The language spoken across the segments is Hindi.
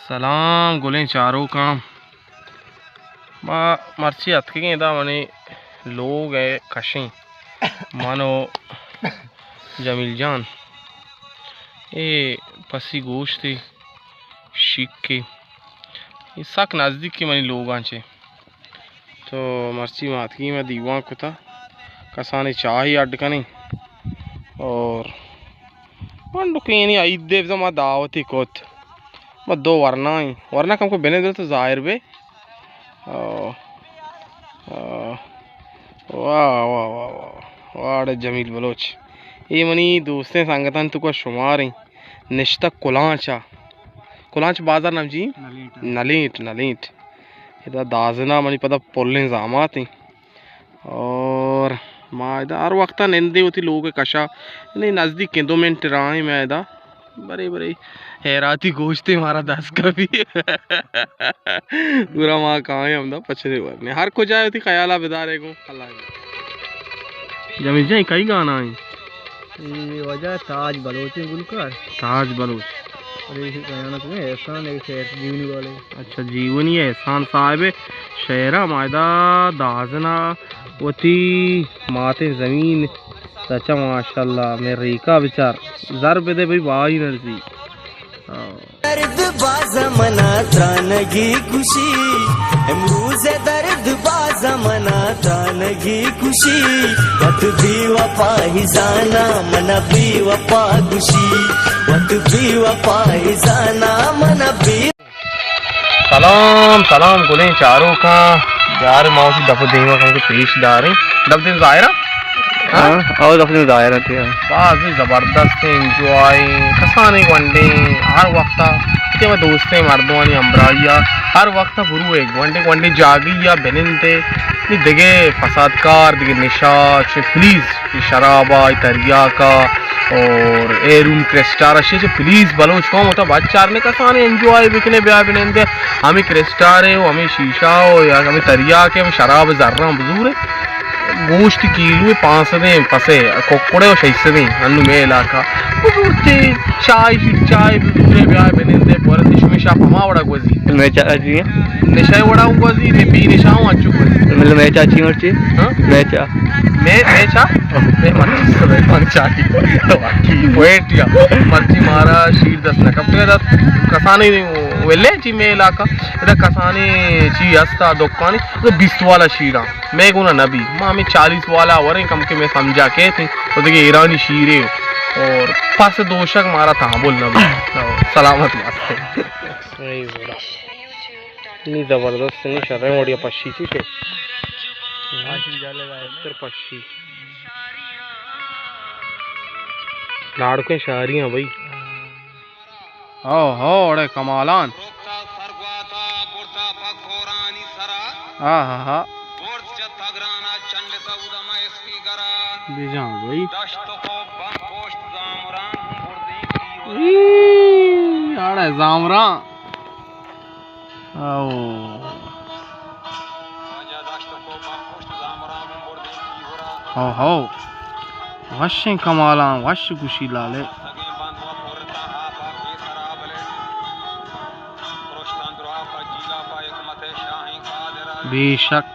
सलाम गुलें चारों काम मर्ची अतके मने लोग है कशें मानो जमील जान ये पसी गोश्त शीख के ये सक नज़दीक के मनी लोग आंचे तो मर्ची मातकी में दीवा कुता कसाने चाही अड्डकनी और पंडुकेनी आई देव जमा दावती कोत मैं दो वरना हमको बेने दे तो जाहिर बे वाह वाह वाह वाह वाह जमील बलोच ये मनी दोस्तें संगतन तुका शुमार ही निश्ता कुलांच बाजार नाम जी नलीट इधर दाजना मनी पता पोलने जामात ही और माँ इधर हर वक्त निंदे होती लोग कशा नहीं नज़दीक के 2 मिनट रहा है मैं इधर बड़े हैराती गोश्त हमारा 10 का भी पूरा माँ कहाँ है हम पछरे वरने हर को जाए थी ख्याला बेदारे को जमीन जाए कई गाना है ये वजह ताज बलोच गुलकार ताज बलोच अरे तुम्हें एहसान है शहर जीवनी वाले अच्छा जीवनी है एहसान साहब शहरा मायदा दाजना वती माते जमीन अच्छा माशाल्लाह मैं रेखा विचार जर पे दे भाई वाही नरसी दर्द बाजा मना त्रानगी खुशी इमरूज दर्द बाजा मना त्रानगी खुशी वत भी वफा ही जाना मन भी वफा खुशी वत भी वफा ही जाना मन भी सलाम गुलें चारों का यार मौसी दफो देवा का पेशदार है दफ दिन जायरा और अपने दायरा थे बाजी ज़बरदस्त इंजॉय कसाने वनडे हर वक्त मैं दोस्तें मर्दवानी अम्बराइया हर वक्त बुरू एक वनडे जागी या बेनिंते दिगे फसादकार दिगे निशा प्लीज़ शराबा तरिया का और एरून क्रेस्टार अच्छे से प्लीज़ बलोच कौन होता बच्चार ने कसाने एंजॉय बिकने ब्याह बिनेंदे हमें क्रेस्टार है हमें शीशा हो या हमें तरिया के हमें शराब जर्रा बजूर है गोश्त कीलो 5 पसे कोकड़े और 6 अन्नु में इलाका चाय ब्याह बनेंदे पर दिशमेशा पमा वड़ा गोजी मैं चाची निशाय वड़ा गोजी ने बी निशाऊ अच्छु गोजी मतलब मैं चाची मर्ची हां मैं चा मैं मर्ची सब पंचाकी बाकी वेट या मर्ची मारा शीर 10 न कब तो कसाने वेले जी में इलाका इधर कसाने ची हस्ता दुकानी तो 20 वाला शीरा मैं गुना नबी मां में 40 वाला वरे कम के मैं समझा के थे तो देखिए ईरानी शीरे और पास दोशक मारा था बोल नबी सलामत वास्ते नहीं बोला इतनी जबरदस्त नहीं शर्म ओडिया पक्षी थी से पक्षी लाड़के शायरियां भाई हो अरे कमालान हाँ बेजान भाई अरे जामरा हो वश कमाला वश खुशी लाले बेशक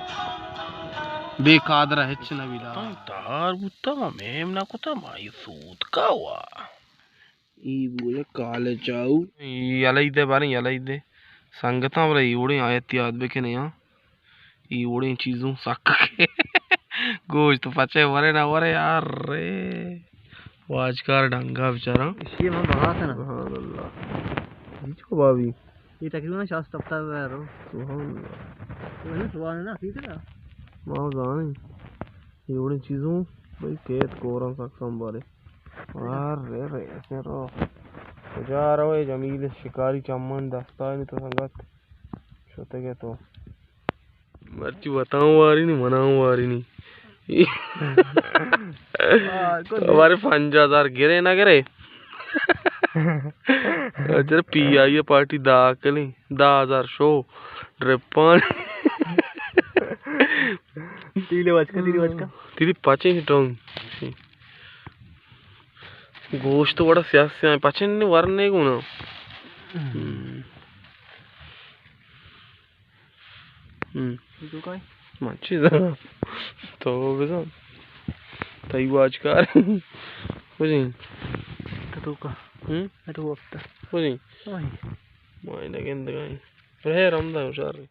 बेकादर हिच नबीला तार बुता मेम ना कुता माई सूत का हुआ ई बोले काले चाऊ यलैदे बारे यलैदे संगता वाला ईवड़े आयत याद बे के नहीं ईवड़े चीजों सक के गोश्त पचे वरे ना वरे यार रे वाजकार ढंगा बेचारा ये मैं बात है ना सुभान अल्लाह इसको भाभी ये तकरीबन शास्त्र तब तक है रो सुभान अल्लाह मैंने सुबह ना ठीक है ना मां जाने ईवड़े चीजों भाई केत कोरन सकम बारे अरे रे ऐसे रो जा रहा है जमील शिकारी चमन दस्ता नहीं तो संगत छोटे के तो मर्ची बताऊं वारी नहीं मनाऊं वारी नहीं हमारे 5000 गिरे ना गिरे अजर पी आई है पार्टी दाखली 10,000 शो ड्रिपान तीली पाचे हिटोंग गोश्त बड़ा स्यास से पाचे ने वरने को ना itu kan Machi da. To bisa. Tai wajkar. Kuzi. itu ka itu waktu Kuzi. ay Ma ina genda gai. Rehe ramda ushari.